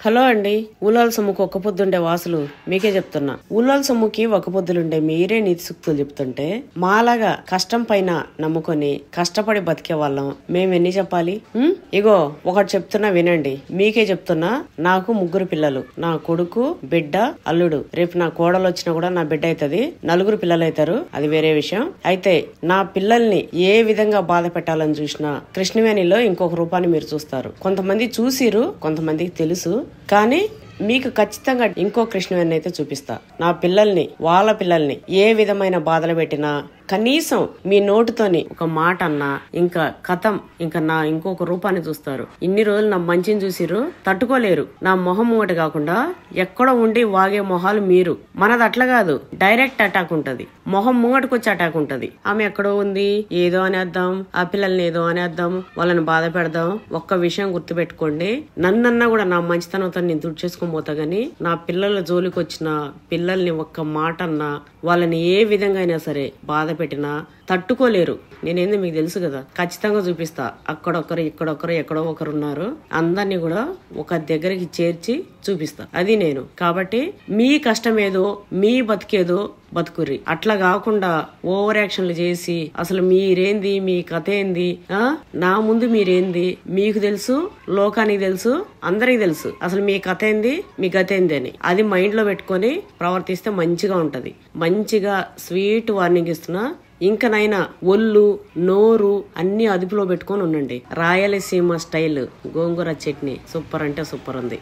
Hello అండి. ఊలాల సొమ్ముకు ఒక్క పొద్దుండే వాసులు మీకే చెప్తున్నా. ఊలాల సొమ్ముకి ఒక పొద్దులుండే మీరే నీతి సూక్తులు చెప్తుంటే మాలాగా కష్టం పైన నమ్ముకొని కష్టపడి బతికే వాళ్ళం మేమెన్ని చెప్పాలి? ఇగో ఒకటి చెప్తున్నా వినండి. మీకే చెప్తున్నా. నాకు 3 పిల్లలు. నా కొడుకు, బిడ్డ, అల్లుడు. రేపు నా కోడలు వచ్చినా కూడా నా బిడ్డ అవుతుంది. 4 పిల్లలు అవుతారు. అది వేరే విషయం. అయితే నా పిల్లల్ని ఏ విధంగా బాధ పెట్టాలని చూసినా కృష్ణవేణిలో ఇంకొక రూపాన్ని మీరు చూస్తారు. కొంతమంది చూసిరు, కొంతమందికి తెలుసు. కానీ మీకు ఖచ్చితంగా ఇంకో కృష్ణవేణి అయితే చూపిస్తా. నా పిల్లల్ని, వాళ్ళ పిల్లల్ని ఏ విధమైన బాధలు పెట్టినా కనీసం మీ నోటితోని ఒక మాట అన్నా ఇంకా కథం, ఇంకా నా ఇంకొక రూపాన్ని చూస్తారు. ఇన్ని రోజులు నా మంచిని చూసిరు, తట్టుకోలేరు. నా మొహం ఒకటి కాకుండా ఎక్కడో ఉండి వాగే మొహాలు మీరు. మనది అట్లా కాదు, డైరెక్ట్ అటాక్ ఉంటది. మొహం ముంగటికి వచ్చి అటాక్ ఉంటది. ఆమె ఎక్కడో ఉంది, ఏదో అనేద్దాం, ఆ పిల్లల్ని ఏదో అనేద్దాం, వాళ్ళని బాధ పెడదాం. ఒక్క విషయం గుర్తు పెట్టుకోండి, నన్నన్నా కూడా నా మంచితనంతో నేను దుడ్డు చేసుకొని పోతా గానీ నా పిల్లల జోలికి వచ్చిన పిల్లల్ని ఒక్క మాట అన్నా, వాళ్ళని ఏ విధంగా అయినా సరే బాధ పెట్టినా తట్టుకోలేరు. నేనేంది మీకు తెలుసు కదా, ఖచ్చితంగా చూపిస్తా. అక్కడొక్కరు, ఇక్కడొక్కరు, ఎక్కడో ఒకరు ఉన్నారు. అందరినీ కూడా ఒక దగ్గరికి చేర్చి చూపిస్తా. అది నేను. కాబట్టి మీ కష్టం ఏదో, మీ బతికేదో బతుకుర్రి. అట్లా కాకుండా ఓవర్ యాక్షన్లు చేసి అసలు మీరేంది, మీ కథ ఏంది, నా ముందు మీరేంది, మీకు తెలుసు, లోకానికి తెలుసు, అందరికి తెలుసు అసలు మీ కథ ఏంది, మీ గత ఏంది అని. అది మైండ్ లో పెట్టుకొని ప్రవర్తిస్తే మంచిగా ఉంటది. మంచిగా స్వీట్ వార్నింగ్ ఇస్తున్నా. ఇంకనైనా ఒళ్ళు, నోరు అన్ని అదుపులో పెట్టుకొని ఉండండి. రాయలసీమ స్టైల్ గోంగూర చట్నీ సూపర్ అంటే సూపర్ ఉంది.